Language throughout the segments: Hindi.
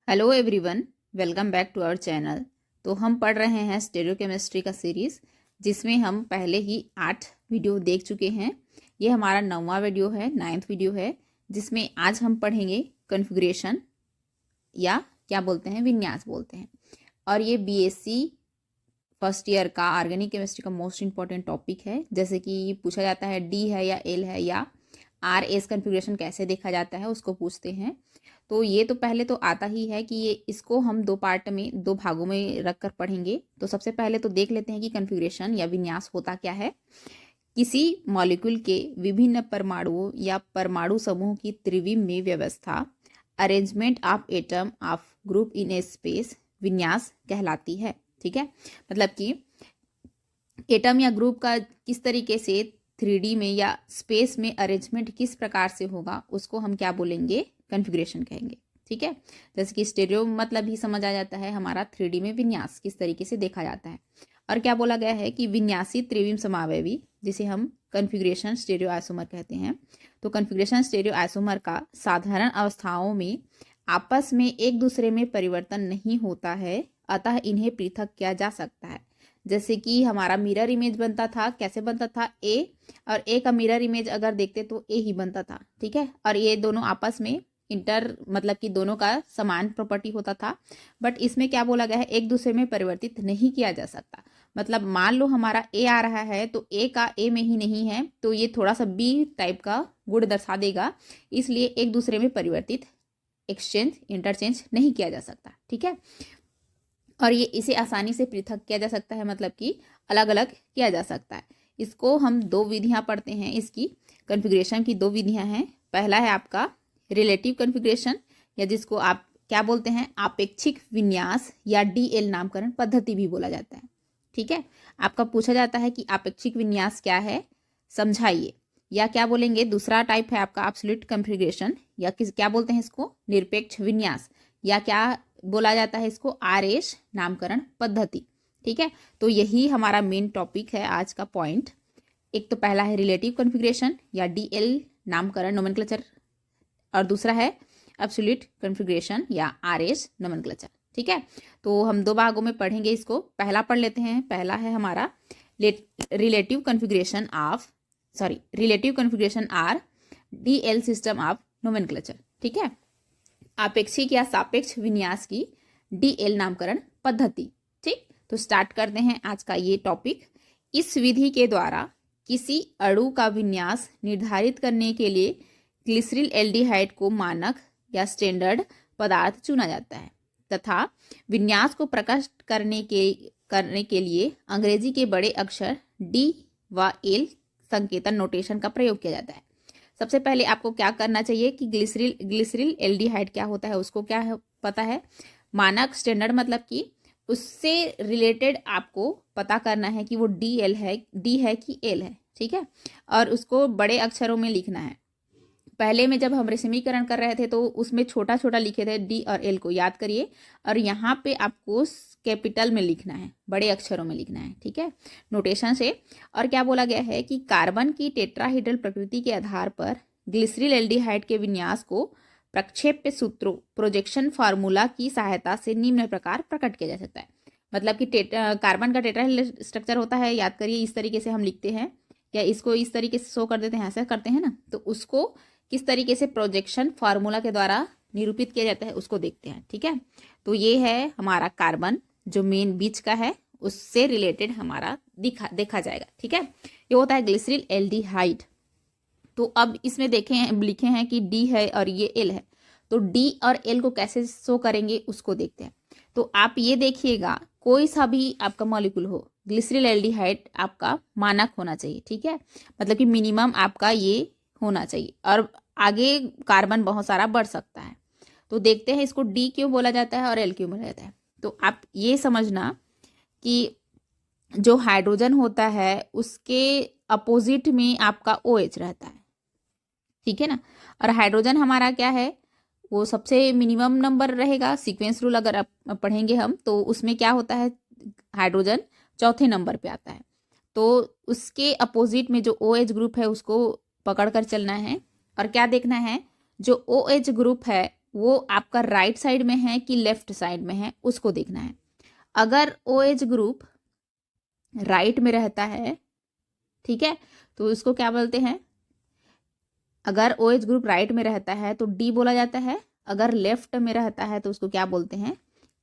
Hello everyone, welcome back to our channel. तो हम पढ़ रहे हैं स्टेरियोकेमिस्ट्री का सीरीज़, जिसमें हम पहले ही 8 वीडियो देख चुके हैं। ये हमारा 9वां वीडियो है, 9th वीडियो है, जिसमें आज हम पढ़ेंगे कॉन्फ़िगरेशन या क्या बोलते हैं, विन्यास बोलते हैं। और ये बीएससी फर्स्ट ईयर का ऑर्गेनिक केमिस्ट्री का मोस्ट इंपॉर्टेंट टॉपिक है। जैसे कि पूछा जाता है डी है या एल है या आर एस कॉन्फ़िगरेशन कैसे देखा जाता है, उसको पूछते हैं। तो ये तो पहले तो आता ही है कि ये इसको हम 2 पार्ट में 2 भागों में रख कर पढ़ेंगे। तो सबसे पहले तो देख लेते हैं कि कॉन्फ़िगरेशन या विन्यास होता क्या है। किसी मॉलिक्यूल के विभिन्न परमाणुओं या परमाणु समूह की त्रिविम में व्यवस्था, arrangement of atom of group in A space, विन्यास कहलाती है। ठीक है, मतलब कि एटम या ग्रुप का किस तरीके से 3D में या स्पेस में अरेंजमेंट किस प्रकार से होगा, उसको हम क्या बोलेंगे, कॉन्फ़िगरेशन कहेंगे। ठीक है, जैसे कि स्टेरियो मतलब ही समझ आ जाता है हमारा 3D में विन्यास किस तरीके से देखा जाता है। और क्या बोला गया है कि विन्यासी त्रिविम समावयवी, जिसे हम कॉन्फ़िगरेशन स्टेरियो आइसोमर कहते हैं। तो कॉन्फ़िगरेशन स्टेरियो आइसोमर का साधारण अवस्थाओं में आपस में एक दूसरे में परिवर्तन नहीं होता है, अतः इन्हें पृथक किया जा सकता है। जैसे कि हमारा मिरर इमेज बनता था, कैसे बनता था, ए और ए का मिरर इमेज अगर देखते तो ए ही बनता था। ठीक है, और ये दोनों आपस में मतलब कि दोनों का समान प्रॉपर्टी होता था। बट इसमें क्या बोला गया है, एक दूसरे में परिवर्तित नहीं किया जा सकता। मतलब मान लो हमारा ए आ रहा है तो ए का ए में ही नहीं है, तो ये थोड़ा सा बी टाइप का गुण दर्शा देगा, इसलिए एक दूसरे में परिवर्तित इंटरचेंज नहीं किया जा सकता। ठीक है, और ये इसे आसानी से पृथक किया जा सकता है, मतलब कि अलग अलग किया जा सकता है। इसको हम 2 विधियां पढ़ते हैं। इसकी कॉन्फ़िगरेशन की 2 विधियां हैं। पहला है आपका रिलेटिव कॉन्फ़िगरेशन, या जिसको आप क्या बोलते हैं, आपेक्षिक विन्यास या डीएल नामकरण पद्धति भी बोला जाता है। ठीक है, आपका पूछा जाता है कि आपेक्षिक विन्यास क्या है, समझाइए। या क्या बोलेंगे, दूसरा टाइप है आपका एब्सोल्यूट कॉन्फ़िगरेशन, या क्या बोलते हैं इसको, निरपेक्ष विन्यास, या क्या बोला जाता है इसको, आरएस नामकरण पद्धति। ठीक है, तो यही हमारा मेन टॉपिक है आज का पॉइंट। एक तो पहला है रिलेटिव कॉन्फ़िगरेशन या डीएल नामकरण नोमेनक्लेचर, और दूसरा है एब्सोल्यूट कॉन्फ़िगरेशन या आरएस नोमेनक्लेचर। ठीक है, तो हम 2 भागों में पढ़ेंगे इसको। पहला पढ़ लेते हैं। पहला है हमारा relative configuration R DL system of nomenclature. ठीक है, आपेक्षिक या सापेक्ष विन्यास की डीएल नामकरण पद्धति। ठीक, तो स्टार्ट करते हैं आज का ये टॉपिक। इस विधि के द्वारा किसी अणु का विन्यास निर्धारित करने के लिए ग्लिसरील एल्डिहाइड को मानक या स्टैंडर्ड पदार्थ चुना जाता है, तथा विन्यास को प्रकट करने के लिए अंग्रेजी के बड़े अक्षर डी व एल संकेतन नोटेशन का प्रयोग किया जाता है। सबसे पहले आपको क्या करना चाहिए कि ग्लिसरील एल्डिहाइड क्या होता है, उसको क्या है पता है। मानक स्टैंडर्ड मतलब कि उससे रिलेटेड आपको पता करना है कि वो डी है कि एल है। ठीक है, और उसको बड़े अक्षरों में लिखना है। पहले में जब हम समीकरण कर रहे थे तो उसमें छोटा छोटा लिखे थे डी और एल को, याद करिए। और यहाँ पे आपको कैपिटल में लिखना है, बड़े अक्षरों में लिखना है। ठीक है, नोटेशन से। और क्या बोला गया है कि कार्बन की टेट्राहीड्रल प्रकृति के आधार पर ग्लिसरील एल्डिहाइड के विन्यास को प्रक्षेप्य सूत्रों प्रोजेक्शन फार्मूला की सहायता से निम्न प्रकार प्रकट किया जा सकता है। मतलब कि कार्बन का टेट्राहीड्रल स्ट्रक्चर होता है, याद करिए, इस तरीके से हम लिखते हैं, या इसको इस तरीके से शो कर देते हैं, ऐसा करते हैं ना। तो उसको किस तरीके से प्रोजेक्शन फार्मूला के द्वारा निरूपित किया जाता है, उसको देखते हैं। ठीक है, तो ये है हमारा कार्बन जो मेन बीच का है, उससे रिलेटेड हमारा देखा जाएगा। ठीक है, ये होता है ग्लिसरील एल्डिहाइड। तो अब इसमें लिखे हैं कि डी है और ये एल है, तो डी और एल को कैसे शो करेंगे उसको देखते हैं। तो आप ये देखिएगा, कोई सा भी आपका मॉलिक्यूल हो, ग्लिसरील एल्डिहाइड आपका मानक होना चाहिए। ठीक है, मतलब कि मिनिमम आपका ये होना चाहिए, और आगे कार्बन बहुत सारा बढ़ सकता है। तो देखते हैं इसको डी क्यों बोला जाता है और एल क्यों बोला जाता है। तो आप ये समझना कि जो हाइड्रोजन होता है उसके अपोजिट में आपका OH रहता है। ठीक है ना, और हाइड्रोजन हमारा क्या है, वो सबसे मिनिमम नंबर रहेगा। सीक्वेंस रूल अगर आप पढ़ेंगे हम, तो उसमें क्या होता है, हाइड्रोजन चौथे नंबर पे आता है। तो उसके अपोजिट में जो OH ग्रुप है उसको पकड़ कर चलना है, और क्या देखना है, जो OH ग्रुप है वो आपका राइट साइड में है कि लेफ्ट साइड में है, उसको देखना है। अगर OH ग्रुप राइट में रहता है, ठीक है, तो इसको क्या बोलते हैं? अगर OH ग्रुप राइट में रहता है तो D बोला जाता है, अगर लेफ्ट में रहता है तो उसको क्या बोलते हैं?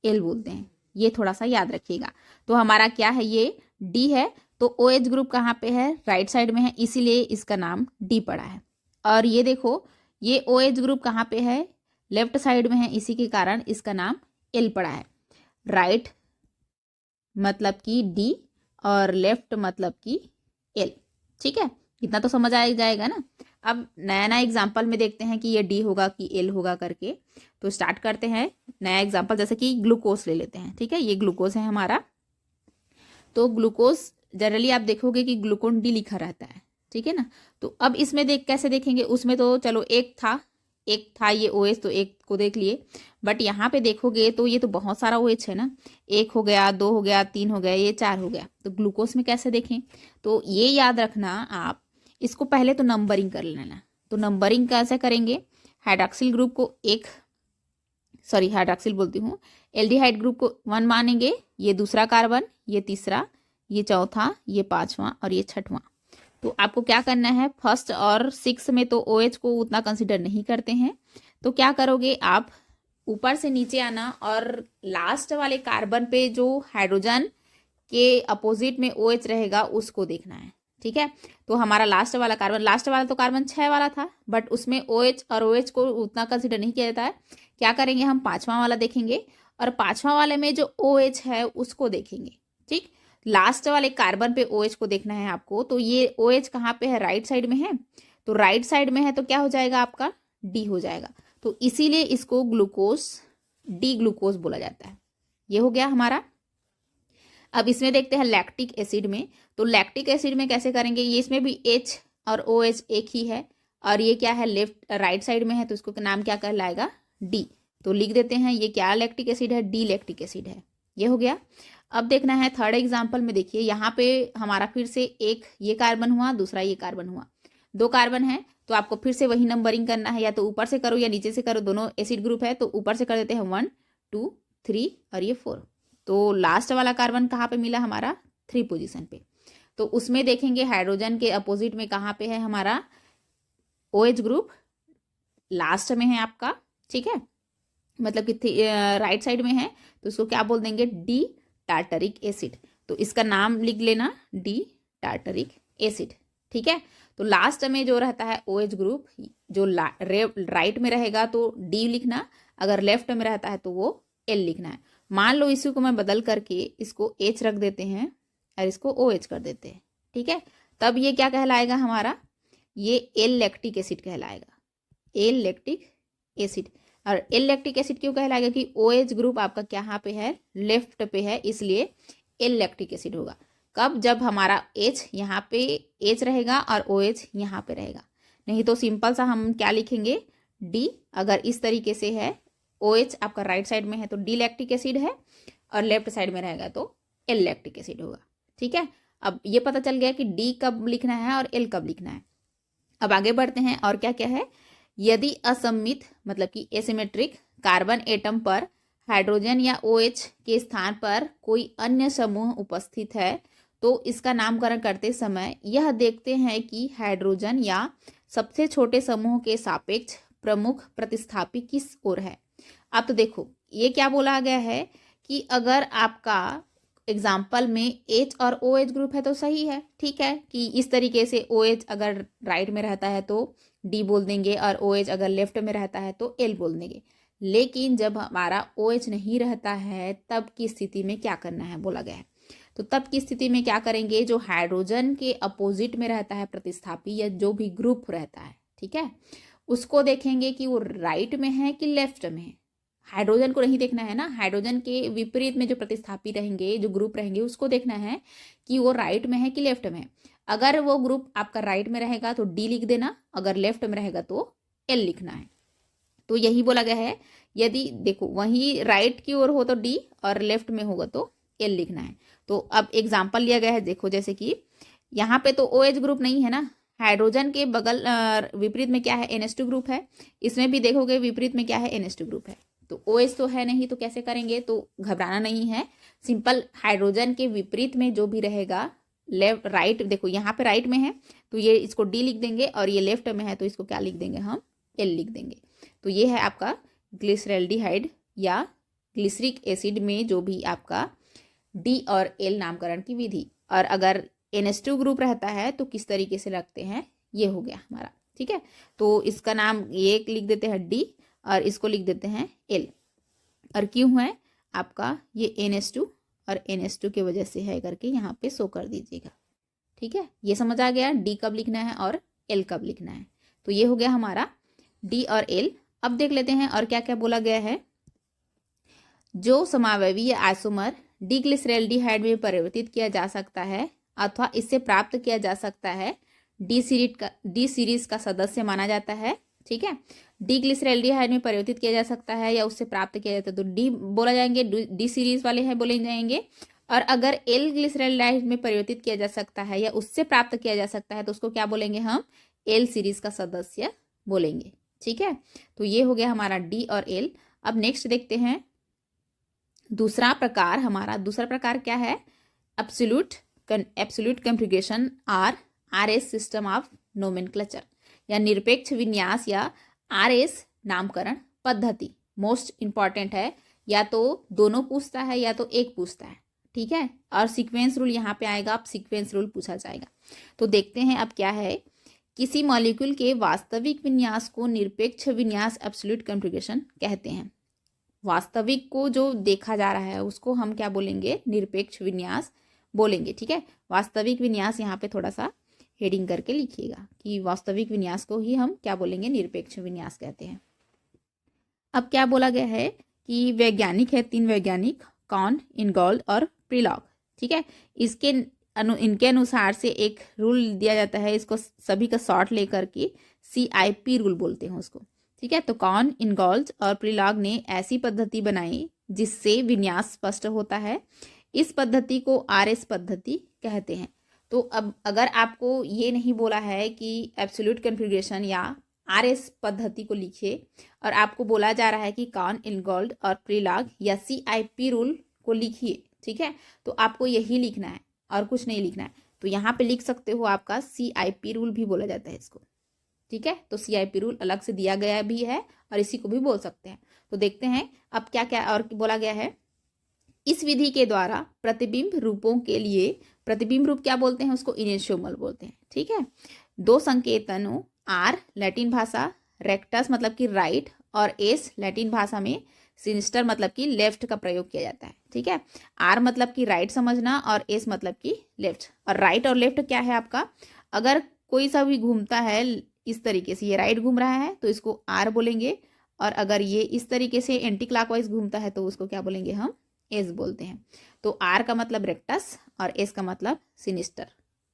L बोलते हैं। ये थोड़ा सा याद रखिएगा। तो हमारा क्या है? ये D है। तो OH ग्रुप कहाँ पे है? राइट साइड में है, इसीलिए इसका नाम D पड़ा है। और ये देखो, ये OH ग्रुप कहाँ पे है? लेफ्ट साइड में है, इसी के कारण इसका नाम L पड़ा है। राइट मतलब कि D और लेफ्ट मतलब कि L। ठीक है, इतना तो समझ आ जाएगा ना। अब नया नया एग्जाम्पल में देखते हैं कि ये D होगा कि L होगा करके। तो स्टार्ट करते हैं नया एग्जाम्पल, जैसे कि ग्लूकोज ले लेते हैं। ठीक है, ये ग्लूकोज है हमारा। तो ग्लूकोज जनरली आप देखोगे कि ग्लूकोन D लिखा रहता है, ठीक है ना। तो अब इसमें कैसे देखेंगे? उसमें तो चलो एक था ये OH, तो एक को देख लिए। बट यहाँ पे देखोगे तो ये तो बहुत सारा OH है ना। 1 हो गया, 2 हो गया, 3 हो गया, ये 4 हो गया। तो ग्लूकोज में कैसे देखें? तो ये याद रखना आप, इसको पहले तो नंबरिंग कर लेना। तो नंबरिंग कैसे करेंगे? हाइड्रॉक्सिल ग्रुप को हाइड्रॉक्सिल बोलती हूँ, एल्डिहाइड ग्रुप को 1 मानेंगे, ये दूसरा कार्बन, ये तीसरा, ये चौथा, ये पांचवा और ये छठवां। तो आपको क्या करना है? फर्स्ट और 6 में तो OH को उतना कंसिडर नहीं करते हैं। तो क्या करोगे आप? ऊपर से नीचे आना और लास्ट वाले कार्बन पे जो हाइड्रोजन के अपोजिट में OH रहेगा उसको देखना है। ठीक है, तो हमारा लास्ट वाला तो कार्बन 6 वाला था, बट उसमें OH और OH को उतना कंसिडर नहीं किया जाता है। क्या करेंगे हम? 5वां वाला देखेंगे, और 5वां वाले में जो OH है उसको देखेंगे। ठीक, लास्ट वाले कार्बन पे OH को देखना है आपको। तो ये OH कहाँ पे है? राइट साइड में है। तो राइट साइड में है तो क्या हो जाएगा आपका? D हो जाएगा। तो इसीलिए इसको ग्लूकोज D ग्लूकोज बोला जाता है। ये हो गया हमारा। अब इसमें देखते हैं लैक्टिक एसिड में। तो लैक्टिक एसिड में कैसे करेंगे? ये इसमें भी H और OH एक ही है, और ये क्या है? राइट साइड में है, तो इसको नाम क्या कहलाएगा? D। तो लिख देते हैं ये क्या लैक्टिक एसिड है? D लैक्टिक एसिड है। ये हो गया। अब देखना है थर्ड एग्जाम्पल में। देखिए यहाँ पे हमारा फिर से एक ये कार्बन हुआ, दूसरा ये कार्बन हुआ, 2 कार्बन है। तो आपको फिर से वही नंबरिंग करना है, या तो ऊपर से करो या नीचे से करो, दोनों एसिड ग्रुप है। तो ऊपर से कर देते हैं 1 2 3 और ये 4। तो लास्ट वाला कार्बन कहाँ पे मिला? हमारा 3 पोजीशन पे। तो उसमें देखेंगे हाइड्रोजन के अपोजिट में कहाँ पे है हमारा OH ग्रुप? लास्ट में है आपका। ठीक है, मतलब कि राइट साइड में है, तो उसको क्या बोल देंगे? D tartaric acid. तो इसका नाम लिख लेना, D टार्टरिक एसिड। ठीक है, तो लास्ट में जो रहता है OH ग्रुप, जो राइट में रहेगा तो D लिखना, अगर लेफ्ट में रहता है तो वो L लिखना है। मान लो इसी को मैं बदल करके इसको H रख देते हैं और इसको OH कर देते हैं। ठीक है, तब ये क्या कहलाएगा हमारा? ये L लैक्टिक एसिड कहलाएगा। L lactic acid. और L लैक्टिक एसिड क्यों कहलाएगा? कि OH ग्रुप आपका क्या पे है? लेफ्ट पे है, इसलिए L लैक्टिक एसिड होगा। कब? जब हमारा H यहाँ पे H रहेगा और OH यहाँ पे रहेगा। नहीं तो सिंपल सा हम क्या लिखेंगे? D। अगर इस तरीके से है, OH आपका राइट साइड में है तो D लैक्टिक एसिड है, और लेफ्ट साइड में रहेगा तो L लैक्टिक एसिड होगा। ठीक है, अब ये पता चल गया कि D कब लिखना है और L कब लिखना है। अब आगे बढ़ते हैं, और क्या क्या है? यदि असममित मतलब कि एसिमेट्रिक कार्बन एटम पर हाइड्रोजन या OH के स्थान पर कोई अन्य समूह उपस्थित है, तो इसका नामकरण करते समय यह देखते हैं कि हाइड्रोजन या सबसे छोटे समूह के सापेक्ष प्रमुख प्रतिस्थापी किस ओर है। अब तो देखो ये क्या बोला गया है कि अगर आपका एग्जाम्पल में H और OH ग्रुप है तो सही है, ठीक है, कि इस तरीके से OH अगर राइट में रहता है तो D बोल देंगे, और OH अगर लेफ्ट में रहता है तो L बोल देंगे। लेकिन जब हमारा OH नहीं रहता है तब की स्थिति में क्या करना है बोला गया है। तो तब की स्थिति में क्या करेंगे? जो हाइड्रोजन के अपोजिट में रहता है प्रतिस्थापी या जो भी ग्रुप रहता है, ठीक है, उसको देखेंगे कि वो राइट में है कि लेफ्ट में है। हाइड्रोजन को नहीं देखना है ना, हाइड्रोजन के विपरीत में जो प्रतिस्थापी रहेंगे, जो ग्रुप रहेंगे, उसको देखना है कि वो राइट में है कि लेफ्ट में है। अगर वो ग्रुप आपका राइट में रहेगा तो D लिख देना, अगर लेफ्ट में रहेगा तो L लिखना है। तो यही बोला गया है, यदि देखो वही राइट की ओर हो तो D और लेफ्ट में होगा तो L लिखना है। तो अब एग्जाम्पल लिया गया है, देखो जैसे कि यहाँ पे तो OH ग्रुप नहीं है ना, हाइड्रोजन के बगल विपरीत में क्या है, NH2 ग्रुप है। इसमें भी देखोगे विपरीत में क्या है, NH2 ग्रुप है। तो OH तो है नहीं, तो कैसे करेंगे, तो घबराना नहीं है। सिंपल हाइड्रोजन के विपरीत में जो भी रहेगा, लेफ्ट राइट, देखो यहाँ पे राइट में है तो ये इसको D लिख देंगे, और ये लेफ्ट में है तो इसको क्या लिख देंगे हम, L लिख देंगे। तो ये है आपका ग्लिसरैल्डिहाइड या ग्लिसरिक एसिड में जो भी आपका D और L नामकरण की विधि। और अगर NH2 ग्रुप रहता है तो किस तरीके से रखते हैं, ये हो गया हमारा। ठीक है, तो इसका नाम ये लिख देते हैं D और इसको लिख देते हैं L। और क्यों है आपका ये NH2 और NH2 की वजह से है करके यहाँ पे शो कर दीजिएगा। ठीक है, ये समझ आ गया D कब लिखना है और L कब लिखना है। तो ये हो गया हमारा D और L। अब देख लेते हैं और क्या क्या बोला गया है। जो समावयवी आइसोमर डिग्लिसरैल्डिहाइड में परिवर्तित किया जा सकता है अथवा इससे प्राप्त किया जा सकता है, डी सीरीज का सदस्य माना जाता है। ठीक है, डिग्लिसरैल्डिहाइड में परिवर्तित किया जा सकता है या उससे प्राप्त किया जाता है तो डी बोला जाएंगे, डी सीरीज वाले हैं बोले जाएंगे। और अगर एल ग्लिसरैल्डिहाइड में परिवर्तित किया जा सकता है या उससे प्राप्त किया जा सकता है तो उसको क्या बोलेंगे हम, एल सीरीज का सदस्य बोलेंगे। ठीक है, तो ये हो गया हमारा डी और एल। अब नेक्स्ट देखते हैं दूसरा प्रकार। हमारा दूसरा प्रकार क्या है, absolute configuration RS system of nomenclature या निरपेक्ष विन्यास या आरएस नामकरण पद्धति। मोस्ट इंपॉर्टेंट है, या तो दोनों पूछता है या तो एक पूछता है। ठीक है, और सीक्वेंस रूल यहाँ पे आएगा, अब सीक्वेंस रूल पूछा जाएगा। तो देखते हैं अब क्या है। किसी मॉलिक्यूल के वास्तविक विन्यास को निरपेक्ष विन्यास एब्सोल्यूट कॉन्फ़िगरेशन कहते हैं। वास्तविक को जो देखा जा रहा है उसको हम क्या बोलेंगे, निरपेक्ष विन्यास बोलेंगे। ठीक है, वास्तविक विन्यास यहाँ पे थोड़ा सा हेडिंग करके लिखिएगा कि वास्तविक विन्यास को ही हम क्या बोलेंगे, निरपेक्ष विन्यास कहते हैं। अब क्या बोला गया है कि वैज्ञानिक है, 3 वैज्ञानिक, कॉन, इनगोल्ड और प्रिलॉग। ठीक है, इनके अनुसार से एक रूल दिया जाता है, इसको सभी का शॉर्ट लेकर के CIP रूल बोलते हैं उसको। ठीक है, तो कॉन, इनगोल्ड और प्रिलॉग ने ऐसी पद्धति बनाई जिससे विन्यास स्पष्ट होता है। इस पद्धति को RS पद्धति कहते हैं। तो अब अगर आपको ये नहीं बोला है कि एब्सोल्यूट कॉन्फ़िगरेशन या RS पद्धति को लिखिए और आपको बोला जा रहा है कि कॉन, इनगोल्ड और प्रिलॉग या CIP रूल को लिखिए, ठीक है, तो आपको यही लिखना है और कुछ नहीं लिखना है। तो यहाँ पे लिख सकते हो आपका CIP रूल भी बोला जाता है इसको। ठीक है, तो CIP रूल अलग से दिया गया भी है और इसी को भी बोल सकते हैं। तो देखते हैं अब क्या क्या और बोला गया है। इस विधि के द्वारा प्रतिबिंब रूपों के लिए, प्रतिबिंब रूप क्या बोलते हैं उसको, इनिशियोमल बोलते हैं। ठीक है, 2 संकेतनों R लैटिन भाषा, रेक्टस मतलब कि राइट, और S लैटिन भाषा में सिनिस्टर मतलब कि लेफ्ट का प्रयोग किया जाता है। ठीक है, R मतलब कि राइट समझना और S मतलब कि लेफ्ट। और राइट और लेफ्ट क्या है आपका, अगर कोई सा भी घूमता है इस तरीके से, ये राइट घूम रहा है तो इसको R बोलेंगे, और अगर ये इस तरीके से एंटी क्लॉकवाइज घूमता है तो उसको क्या बोलेंगे हम, S बोलते हैं। तो R का मतलब रेक्टस और S का मतलब सिनिस्टर।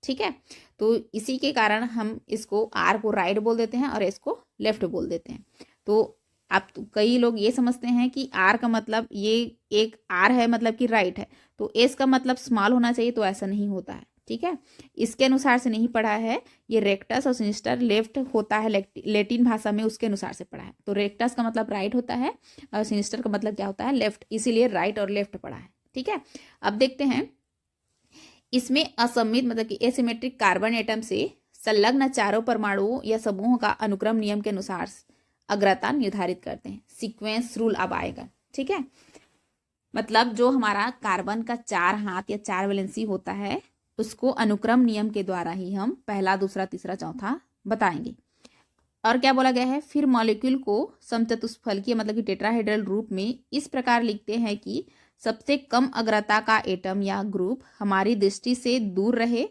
ठीक है, तो इसी के कारण हम इसको R को राइट बोल देते हैं और S को लेफ्ट बोल देते हैं। तो आप कई लोग ये समझते हैं कि R का मतलब ये एक R है मतलब कि राइट है, तो S का मतलब स्मॉल होना चाहिए, तो ऐसा नहीं होता है। ठीक है, इसके अनुसार से नहीं पढ़ा है, ये रेक्टस और सिनिस्टर लेफ्ट होता है लैटिन भाषा में, उसके अनुसार से पढ़ा है। तो रेक्टस का मतलब राइट होता है और सिनिस्टर का मतलब क्या होता है, लेफ्ट, इसीलिए राइट और लेफ्ट पढ़ा है। ठीक है, अब देखते हैं इसमें असममित मतलब कि एसिमेट्रिक कार्बन एटम से संलग्न चारों परमाणुओं या समूहों का अनुक्रम नियम के अनुसार अग्रता निर्धारित करते हैं। सीक्वेंस रूल अब आएगा। ठीक है, मतलब जो हमारा कार्बन का 4 हाथ या 4 वैलेंसी होता है उसको अनुक्रम नियम के द्वारा ही हम पहला, दूसरा, तीसरा, चौथा बताएंगे। और क्या बोला गया है, फिर मॉलिक्यूल को समचतुष्फलकीय मतलब कि टेट्राहेड्रल रूप में इस प्रकार लिखते हैं कि सबसे कम अग्रता का एटम या ग्रुप हमारी दृष्टि से दूर रहे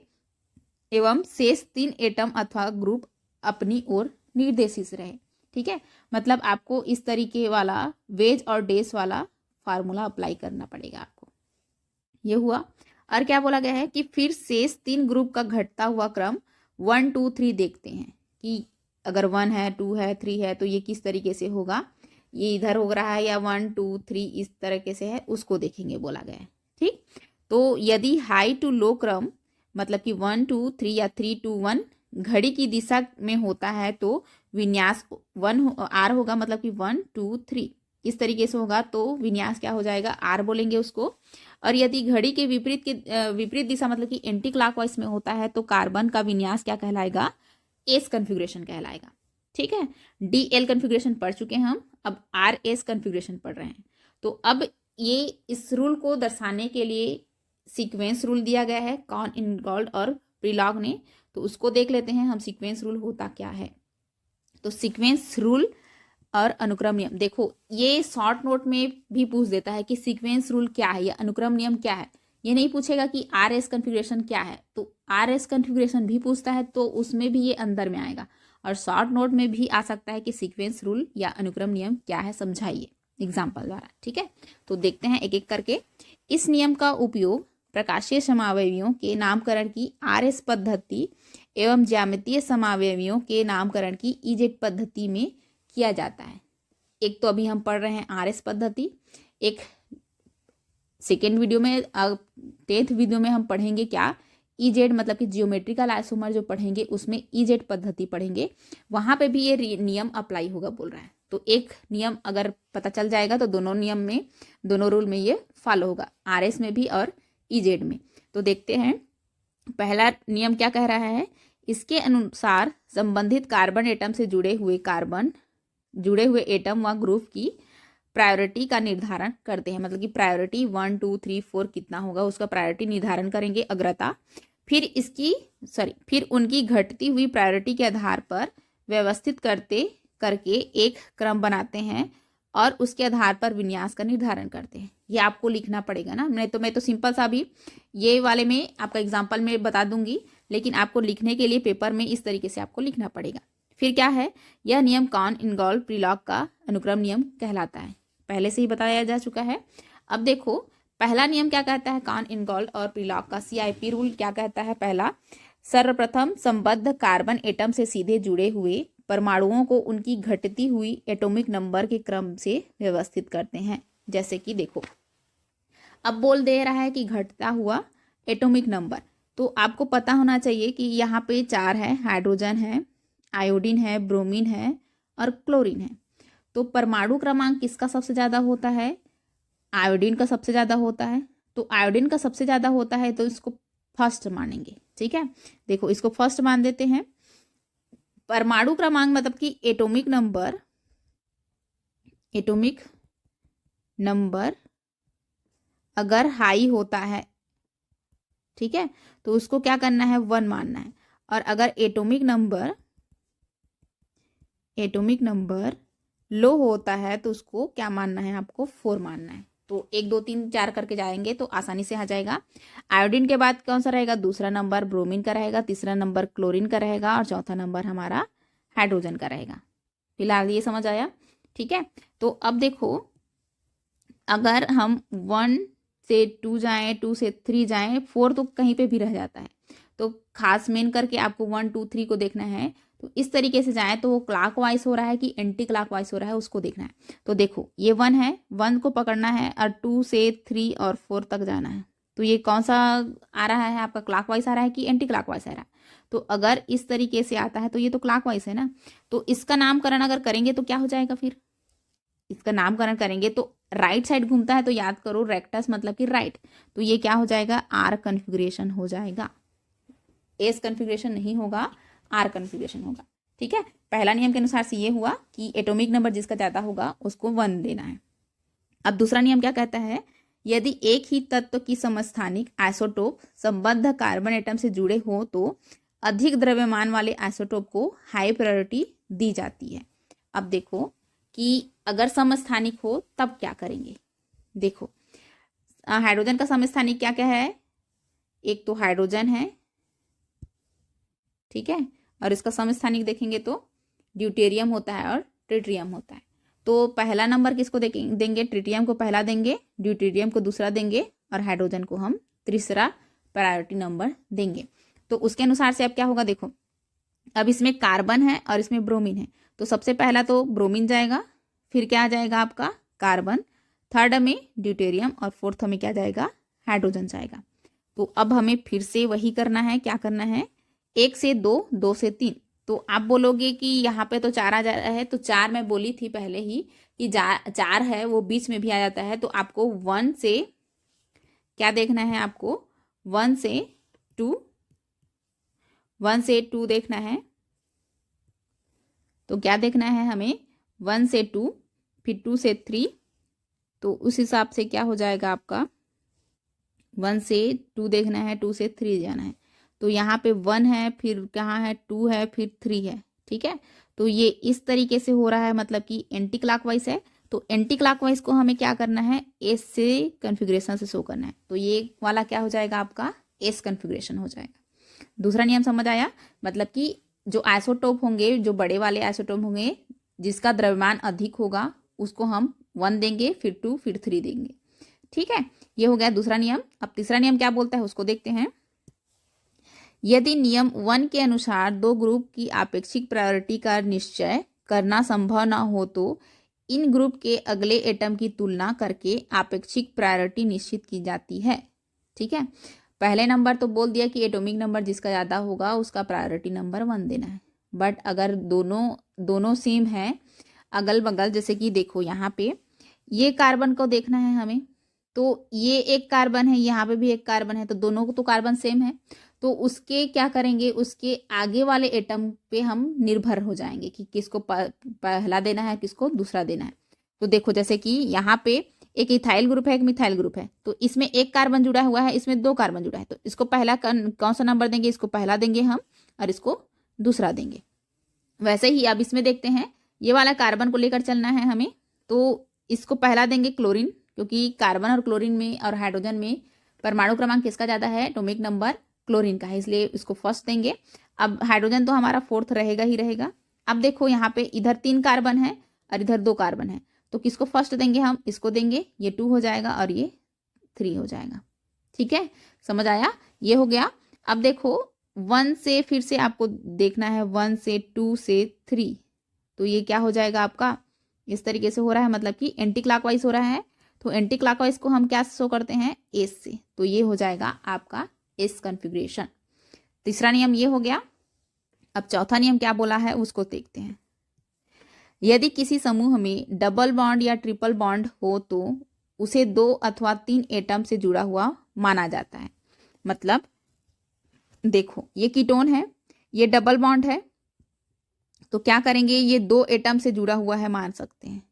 एवं शेष 3 एटम अथवा ग्रुप अपनी ओर निर्देशित रहे। ठीक है, मतलब आपको इस तरीके वाला वेज और डेस वाला फार्मूला अप्लाई करना पड़ेगा आपको। ये हुआ। और क्या बोला गया है कि फिर शेष 3 ग्रुप का घटता हुआ क्रम 1 2 3 देखते हैं कि अगर 1 है, 2 है, 3 है तो ये किस तरीके से होगा, ये इधर हो रहा है या 1 2 3 इस तरीके से है, उसको देखेंगे बोला गया है। ठीक, तो यदि हाई टू लो क्रम मतलब कि 1 2 3 या 3 2 1 घड़ी की दिशा में होता है तो विन्यास 1 R होगा, मतलब कि 1 2 3 इस तरीके से होगा, तो विन्यास क्या हो जाएगा, R बोलेंगे उसको। और यदि घड़ी के विपरीत दिशा मतलब कि एंटी क्लॉकवाइज में होता है तो कार्बन का विन्यास क्या कहलाएगा, एस कन्फिग्रेशन कहलाएगा। ठीक है, DL कन्फिग्रेशन पढ़ चुके हैं हम, अब RS कन्फिग्रेशन पढ़ रहे हैं। तो अब ये इस रूल को दर्शाने के लिए सीक्वेंस रूल दिया गया है कॉन इनगॉल्ड और प्रीलॉग ने, तो उसको देख लेते हैं हम सीक्वेंस रूल होता क्या है। तो सीक्वेंस रूल और अनुक्रम नियम, देखो ये शॉर्ट नोट में भी पूछ देता है कि सीक्वेंस रूल क्या है या अनुक्रम नियम क्या है। ये नहीं पूछेगा कि RS कन्फिग्रेशन क्या है, तो RS कन्फिग्रेशन भी पूछता है तो उसमें भी ये अंदर में आएगा। और शॉर्ट नोट में भी आ सकता है कि सीक्वेंस रूल या अनुक्रम नियम क्या है, समझाइए एग्जाम्पल द्वारा। ठीक है, तो देखते हैं एक एक करके। इस नियम का उपयोग प्रकाशीय समावयवियों के नामकरण की RS पद्धति एवं ज्यामितीय समावयवियों के नामकरण की EZ पद्धति में किया जाता है। एक तो अभी हम पढ़ रहे हैं RS पद्धति, एक सेकेंड वीडियो में 10th वीडियो में हम पढ़ेंगे क्या, EZ मतलब कि जियोमेट्रिकल आइसोमर जो पढ़ेंगे उसमें EZ पद्धति पढ़ेंगे, वहां पे भी ये नियम अप्लाई होगा बोल रहा है। तो एक नियम अगर पता चल जाएगा तो दोनों नियम में, दोनों रूल में ये फॉलो होगा, RS में भी और EZ में। तो देखते हैं पहला नियम क्या कह रहा है। इसके अनुसार संबंधित कार्बन एटम से जुड़े हुए एटम व ग्रुप की प्रायोरिटी का निर्धारण करते हैं, मतलब कि प्रायोरिटी 1 2 3 4 कितना होगा उसका प्रायोरिटी निर्धारण करेंगे, अग्रता। फिर उनकी घटती हुई प्रायोरिटी के आधार पर व्यवस्थित करके एक क्रम बनाते हैं और उसके आधार पर विन्यास का निर्धारण करते हैं। ये आपको लिखना पड़ेगा ना, मैं तो सिंपल सा भी ये वाले में आपका एग्जाम्पल में बता दूंगी, लेकिन आपको लिखने के लिए पेपर में इस तरीके से आपको लिखना पड़ेगा। फिर क्या है, यह नियम कॉन इनगॉल्ड प्रीलॉग का अनुक्रम नियम कहलाता है, पहले से ही बताया जा चुका है। अब देखो पहला नियम क्या कहता है, कॉन इनगॉल्ड और प्रीलॉग का CIP रूल क्या कहता है। पहला, सर्वप्रथम संबद्ध कार्बन एटम से सीधे जुड़े हुए परमाणुओं को उनकी घटती हुई एटॉमिक नंबर के क्रम से व्यवस्थित करते हैं। जैसे कि देखो अब बोल दे रहा है कि घटता हुआ एटॉमिक नंबर, तो आपको पता होना चाहिए कि यहाँ पे 4 है, हाइड्रोजन है, आयोडीन है, ब्रोमीन है और क्लोरीन है। तो परमाणु क्रमांक किसका सबसे ज़्यादा होता है, आयोडीन का सबसे ज़्यादा होता है। तो आयोडीन का सबसे ज़्यादा होता है तो इसको फर्स्ट मानेंगे। ठीक है, देखो इसको फर्स्ट मान देते हैं। परमाणु क्रमांक मतलब कि एटॉमिक नंबर अगर हाई होता है, ठीक है, तो उसको क्या करना है, 1 मानना है। और अगर एटॉमिक नंबर लो होता है तो उसको क्या मानना है, आपको 4 मानना है। तो 1 2 3 4 करके जाएंगे तो आसानी से आ जाएगा। आयोडीन के बाद कौन सा रहेगा, दूसरा नंबर ब्रोमीन का रहेगा, तीसरा नंबर क्लोरीन का रहेगा और चौथा नंबर हमारा हाइड्रोजन का रहेगा। फिलहाल ये समझ आया। ठीक है, तो अब देखो अगर हम 1 से 2 जाएं, 2 से 3 जाएं, 4 तो कहीं पे भी रह जाता है, तो खास मेन करके आपको 1 2 3 को देखना है। तो इस तरीके से जाएं तो वो क्लॉकवाइज हो रहा है कि एंटी क्लॉकवाइज हो रहा है उसको देखना है। तो देखो ये 1 है, 1 को पकड़ना है और 2 से 3 और 4 तक जाना है। तो ये कौन सा आ रहा है आपका, क्लॉकवाइज आ रहा है कि एंटी क्लॉकवाइज आ रहा है। तो अगर इस तरीके से आता है तो ये तो क्लॉकवाइज है ना। तो इसका नामकरण अगर करेंगे तो क्या हो जाएगा, फिर इसका नामकरण करेंगे तो राइट साइड घूमता है तो याद करो रेक्टस मतलब कि राइट, तो ये क्या हो जाएगा, R कन्फिग्रेशन हो जाएगा, S कन्फिग्रेशन नहीं होगा, R कन्फिग्रेशन होगा। ठीक है, पहला नियम के अनुसार से ये हुआ कि एटॉमिक नंबर जिसका ज़्यादा होगा उसको 1 देना है। अब दूसरा नियम क्या कहता है, यदि एक ही तत्व की समस्थानिक आइसोटोप संबद्ध कार्बन एटम से जुड़े हो तो अधिक द्रव्यमान वाले आइसोटोप को हाई प्रायोरिटी दी जाती है। अब देखो कि अगर समस्थानिक हो तब क्या करेंगे। देखो हाइड्रोजन का समस्थानिक क्या क्या है, एक तो हाइड्रोजन है, ठीक है, और इसका समस्थानिक देखेंगे तो ड्यूटेरियम होता है और ट्रिटियम होता है। तो पहला नंबर किसको देंगे, ट्रिटियम को पहला देंगे, ड्यूटेरियम को दूसरा देंगे और हाइड्रोजन को हम तीसरा प्रायोरिटी नंबर देंगे। तो उसके अनुसार से अब क्या होगा, देखो अब इसमें कार्बन है और इसमें ब्रोमीन है, तो सबसे पहला तो ब्रोमीन जाएगा, फिर क्या आ जाएगा आपका कार्बन, थर्ड में ड्यूटेरियम और फोर्थ में क्या जाएगा, हाइड्रोजन जाएगा। तो अब हमें फिर से वही करना है, क्या करना है, 1 से 2, 2 से 3। तो आप बोलोगे कि यहाँ पे तो 4 आ जा रहा है, तो 4 मैं बोली थी पहले ही कि 4 है वो बीच में भी आ जाता है। तो आपको 1 से क्या देखना है, आपको 1 से 2, 1 से 2 देखना है। तो क्या देखना है हमें, 1 से 2, फिर 2 से 3। तो उस हिसाब से क्या हो जाएगा आपका, 1 से 2 देखना है, 2 से 3 जाना है। तो यहाँ पे 1 है, फिर कहाँ है 2 है, फिर 3 है। ठीक है, तो ये इस तरीके से हो रहा है, मतलब कि एंटी क्लॉकवाइज है। तो एंटी क्लॉकवाइज को हमें क्या करना है, एस से कन्फिग्रेशन से शो करना है। तो ये वाला क्या हो जाएगा आपका, एस कन्फिग्रेशन हो जाएगा। दूसरा नियम समझ आया, मतलब कि जो आइसोटोप होंगे, जो बड़े वाले आइसोटोप होंगे जिसका द्रव्यमान अधिक होगा, उसको हम 1 देंगे, फिर 2, फिर 3 देंगे। ठीक है, ये हो गया दूसरा नियम। अब तीसरा नियम क्या बोलता है उसको देखते हैं। यदि नियम 1 के अनुसार 2 ग्रुप की आपेक्षिक प्रायोरिटी का निश्चय करना संभव न हो तो इन ग्रुप के अगले एटम की तुलना करके आपेक्षिक प्रायोरिटी निश्चित की जाती है। ठीक है, पहले नंबर तो बोल दिया कि एटॉमिक नंबर जिसका ज़्यादा होगा उसका प्रायोरिटी नंबर 1 देना है। बट अगर दोनों सेम है अगल बगल, जैसे कि देखो यहाँ पे ये कार्बन को देखना है हमें, तो ये एक कार्बन है, यहाँ पे भी एक कार्बन है, तो दोनों को तो कार्बन सेम है। तो उसके क्या करेंगे, उसके आगे वाले एटम पे हम निर्भर हो जाएंगे कि किसको पहला देना है, किसको दूसरा देना है। तो देखो जैसे कि यहाँ पे एक इथाइल ग्रुप है, एक मिथाइल ग्रुप है, तो इसमें एक कार्बन जुड़ा हुआ है, इसमें 2 कार्बन जुड़ा है। तो इसको पहला कौन सा नंबर देंगे, इसको पहला देंगे हम, और इसको दूसरा देंगे। वैसे ही अब इसमें देखते हैं, ये वाला कार्बन को लेकर चलना है हमें, तो इसको पहला देंगे क्लोरीन, क्योंकि कार्बन और क्लोरीन में और हाइड्रोजन में परमाणु क्रमांक किसका ज़्यादा है, एटॉमिक नंबर क्लोरीन का है, इसलिए इसको फर्स्ट देंगे। अब हाइड्रोजन तो हमारा 4th रहेगा ही रहेगा। अब देखो यहाँ पे इधर 3 कार्बन है और इधर 2 कार्बन है, तो किसको फर्स्ट देंगे हम, इसको देंगे, ये 2 हो जाएगा और ये 3 हो जाएगा। ठीक है, समझ आया, ये हो गया। अब देखो 1 से फिर से आपको देखना है, 1 से 2 से 3, तो ये क्या हो जाएगा आपका, इस तरीके से हो रहा है, मतलब कि एंटी क्लॉकवाइज हो रहा है। तो एंटी क्लॉकवाइज को हम क्या शो करते हैं, एस से, तो ये हो जाएगा आपका एस कन्फिग्रेशन। तीसरा नियम ये हो गया। अब चौथा नियम क्या बोला है उसको देखते हैं। यदि किसी समूह में डबल बॉन्ड या ट्रिपल बॉन्ड हो तो उसे 2 अथवा 3 एटम से जुड़ा हुआ माना जाता है। मतलब देखो ये कीटोन है, ये डबल बॉन्ड है, तो क्या करेंगे, ये 2 एटम से जुड़ा हुआ है मान सकते हैं,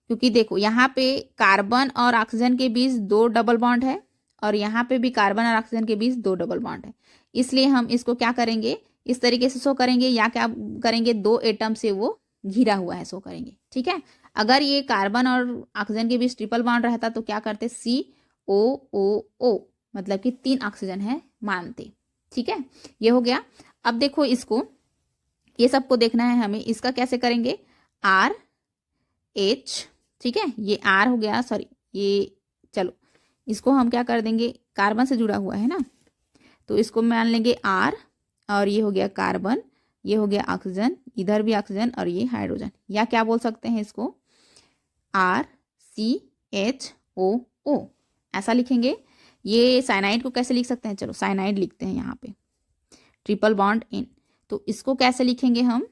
क्योंकि देखो यहाँ पे कार्बन और ऑक्सीजन के बीच 2 डबल बॉन्ड है और यहाँ पे भी कार्बन और ऑक्सीजन के बीच 2 डबल बॉन्ड है। इसलिए हम इसको क्या करेंगे, इस तरीके से शो करेंगे, या क्या करेंगे, 2 एटम से वो घिरा हुआ है शो करेंगे। ठीक है, अगर ये कार्बन और ऑक्सीजन के बीच ट्रिपल बॉन्ड रहता तो क्या करते, COOO, मतलब कि 3 ऑक्सीजन है मानते। ठीक है, ये हो गया। अब देखो इसको, ये सबको देखना है हमें, इसका कैसे करेंगे, RH, ठीक है, ये R हो गया, सॉरी ये, चलो इसको हम क्या कर देंगे, कार्बन से जुड़ा हुआ है ना, तो इसको मान लेंगे R, और ये हो गया कार्बन, ये हो गया ऑक्सीजन, इधर भी ऑक्सीजन और ये हाइड्रोजन, या क्या बोल सकते हैं इसको, RCHOO, ऐसा लिखेंगे। ये साइनाइड को कैसे लिख सकते हैं, चलो साइनाइड लिखते हैं यहाँ पे, ट्रिपल बॉन्ड इन, तो इसको कैसे लिखेंगे हम,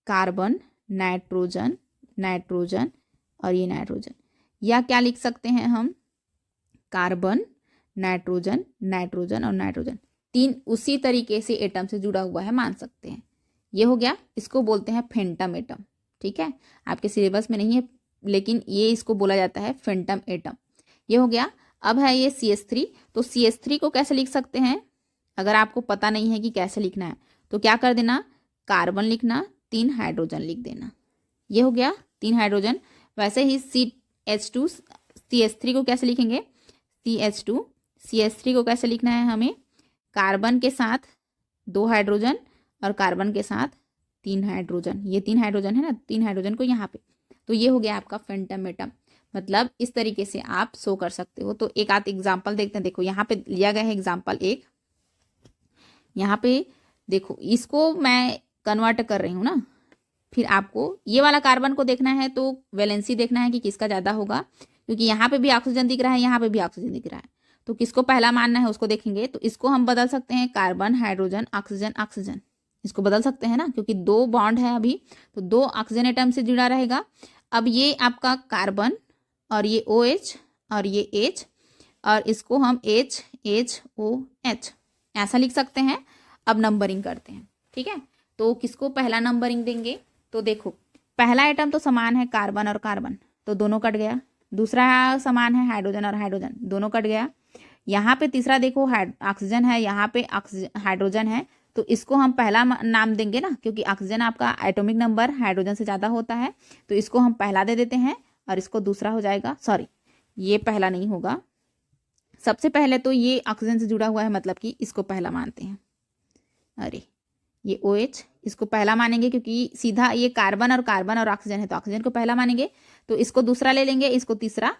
कार्बन नाइट्रोजन नाइट्रोजन और ये नाइट्रोजन, या क्या लिख सकते हैं हम, कार्बन नाइट्रोजन नाइट्रोजन और नाइट्रोजन, 3 उसी तरीके से एटम से जुड़ा हुआ है मान सकते हैं। ये हो गया, इसको बोलते हैं फेंटम एटम। ठीक है, आपके सिलेबस में नहीं है लेकिन ये इसको बोला जाता है फेंटम एटम। ये हो गया। अब है ये CH3, तो CH3 को कैसे लिख सकते हैं, अगर आपको पता नहीं है कि कैसे लिखना है तो क्या कर देना, कार्बन लिखना, 3 हाइड्रोजन लिख देना, ये हो गया 3 हाइड्रोजन। वैसे ही CH2, CH3 को कैसे लिखेंगे, CH2, CH3 को कैसे लिखना है हमें, कार्बन के साथ 2 हाइड्रोजन और कार्बन के साथ 3 हाइड्रोजन, ये 3 हाइड्रोजन है ना, 3 हाइड्रोजन को यहाँ पे, तो ये हो गया आपका फेंटम एटम। मतलब इस तरीके से आप शो कर सकते हो। तो एक आध एग्जाम्पल देखते हैं। देखो यहाँ पे लिया गया है एग्जाम्पल एक, यहाँ पे देखो इसको मैं कन्वर्ट कर रही हूँ ना, फिर आपको ये वाला कार्बन को देखना है तो वैलेंसी देखना है कि किसका ज़्यादा होगा, क्योंकि यहाँ पे भी ऑक्सीजन दिख रहा है, यहाँ पे भी ऑक्सीजन दिख रहा है, तो किसको पहला मानना है उसको देखेंगे। तो इसको हम बदल सकते हैं कार्बन, हाइड्रोजन, ऑक्सीजन, ऑक्सीजन, इसको बदल सकते हैं ना, क्योंकि 2 बॉन्ड है अभी, तो 2 ऑक्सीजन एटम से जुड़ा रहेगा। अब ये आपका कार्बन और ये OH और ये H, और इसको हम HHOH ऐसा लिख सकते हैं। अब नंबरिंग करते हैं, ठीक है। तो किसको पहला नंबरिंग देंगे, तो देखो पहला आइटम तो समान है कार्बन और कार्बन, तो दोनों कट गया। दूसरा समान है हाइड्रोजन और हाइड्रोजन, दोनों कट गया। यहाँ पे तीसरा देखो ऑक्सीजन है, यहाँ पे हाइड्रोजन है, तो इसको हम पहला नाम देंगे ना, क्योंकि ऑक्सीजन आपका एटॉमिक नंबर हाइड्रोजन से ज़्यादा होता है, तो इसको हम पहला दे देते हैं और इसको दूसरा हो जाएगा। सॉरी, ये पहला नहीं होगा, सबसे पहले तो ये ऑक्सीजन से जुड़ा हुआ है, मतलब कि इसको पहला मानते हैं। अरे ये OH, इसको पहला मानेंगे क्योंकि सीधा ये कार्बन और ऑक्सीजन है, तो ऑक्सीजन को पहला मानेंगे, तो इसको दूसरा ले लेंगे, इसको तीसरा,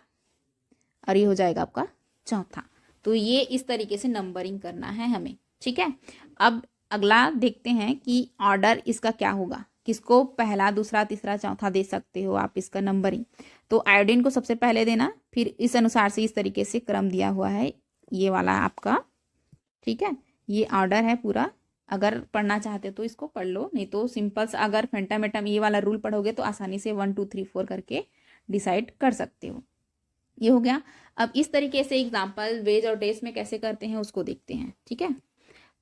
और ये हो जाएगा आपका चौथा। तो ये इस तरीके से नंबरिंग करना है हमें, ठीक है। अब अगला देखते हैं कि ऑर्डर इसका क्या होगा, किसको पहला, दूसरा, तीसरा, चौथा दे सकते हो आप इसका नंबरिंग। तो आयोडीन को सबसे पहले देना, फिर इस अनुसार से इस तरीके से क्रम दिया हुआ है ये वाला आपका, ठीक है। ये ऑर्डर है पूरा, अगर पढ़ना चाहते तो इसको पढ़ लो, नहीं तो सिंपल सा अगर फेंटामेटम ये वाला रूल पढ़ोगे तो आसानी से 1 2 3 4 करके डिसाइड कर सकते हो। ये हो गया। अब इस तरीके से एग्जाम्पल वेज और डेज में कैसे करते हैं उसको देखते हैं, ठीक है।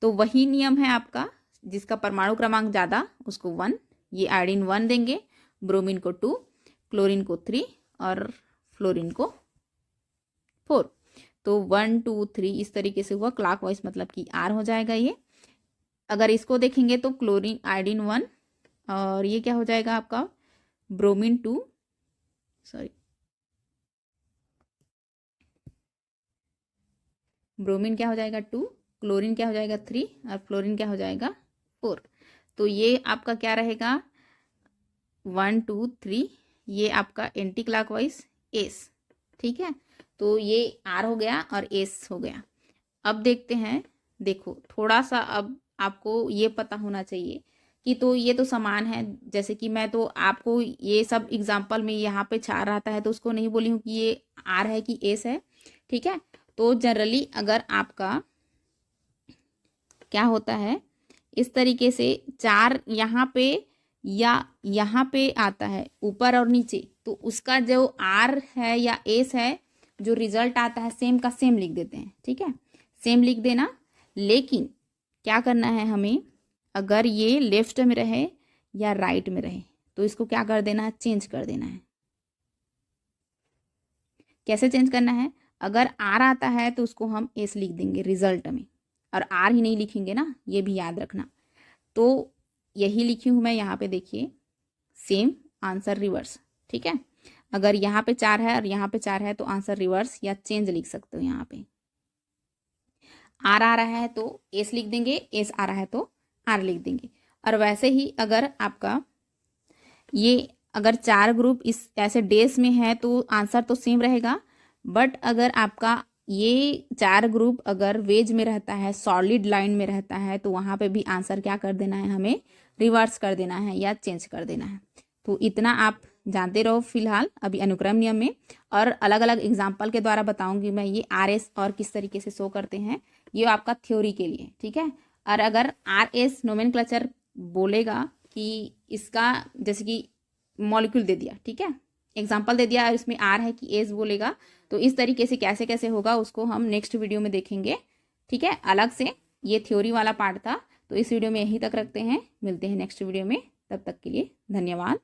तो वही नियम है आपका, जिसका परमाणु क्रमांक ज़्यादा उसको 1, ये आयोडीन 1 देंगे, ब्रोमीन को 2, क्लोरीन को 3 और फ्लोरीन को 4। तो 1 2 3 इस तरीके से हुआ क्लॉकवाइज, मतलब कि R हो जाएगा ये। अगर इसको देखेंगे तो क्लोरीन आयोडीन 1 और ये क्या हो जाएगा आपका ब्रोमीन 2, सॉरी ब्रोमीन क्या हो जाएगा 2, क्लोरीन क्या हो जाएगा 3 और फ्लोरीन क्या हो जाएगा 4। तो ये आपका क्या रहेगा 1 2 3, ये आपका एंटी क्लॉकवाइज एस, ठीक है। तो ये R हो गया और एस हो गया। अब देखते हैं, देखो थोड़ा सा अब आपको ये पता होना चाहिए कि तो ये तो समान है, जैसे कि मैं तो आपको ये सब एग्जाम्पल में यहाँ पे 4 आता है तो उसको नहीं बोली हूँ कि ये R है कि एस है, ठीक है। तो जनरली अगर आपका क्या होता है इस तरीके से 4 यहाँ पे या यहाँ पे आता है ऊपर और नीचे, तो उसका जो R है या एस है जो रिजल्ट आता है सेम का सेम लिख देते हैं, ठीक है, सेम लिख देना। लेकिन क्या करना है हमें, अगर ये लेफ्ट में रहे या राइट में रहे तो इसको क्या कर देना है, चेंज कर देना है। कैसे चेंज करना है, अगर R आता है तो उसको हम एस लिख देंगे रिजल्ट में, और R ही नहीं लिखेंगे ना, ये भी याद रखना। तो यही लिखी हूँ मैं यहाँ पे, देखिए सेम आंसर रिवर्स, ठीक है। अगर यहाँ पे 4 है और यहाँ पे 4 है तो आंसर रिवर्स या चेंज लिख सकते हो। यहाँ पे R आ रहा है तो एस लिख देंगे, एस आ रहा है तो R लिख देंगे। और वैसे ही अगर आपका ये अगर 4 ग्रुप इस ऐसे डेज में है तो आंसर तो सेम रहेगा, बट अगर आपका ये 4 ग्रुप अगर वेज में रहता है, सॉलिड लाइन में रहता है, तो वहाँ पे भी आंसर क्या कर देना है, हमें रिवर्स कर देना है या चेंज कर देना है। तो इतना आप जानते रहो फिलहाल अभी अनुक्रम नियम में, और अलग अलग एग्जाम्पल के द्वारा बताऊंगी मैं ये RS और किस तरीके से शो करते हैं, ये आपका थ्योरी के लिए, ठीक है। और अगर RS नोमेनक्लेचर बोलेगा कि इसका जैसे कि मॉलिक्यूल दे दिया, ठीक है, एग्जाम्पल दे दिया और इसमें R है कि एस बोलेगा, तो इस तरीके से कैसे कैसे होगा उसको हम नेक्स्ट वीडियो में देखेंगे, ठीक है, अलग से। ये थ्योरी वाला पार्ट था, तो इस वीडियो में यहीं तक रखते हैं, मिलते हैं नेक्स्ट वीडियो में, तब तक के लिए धन्यवाद।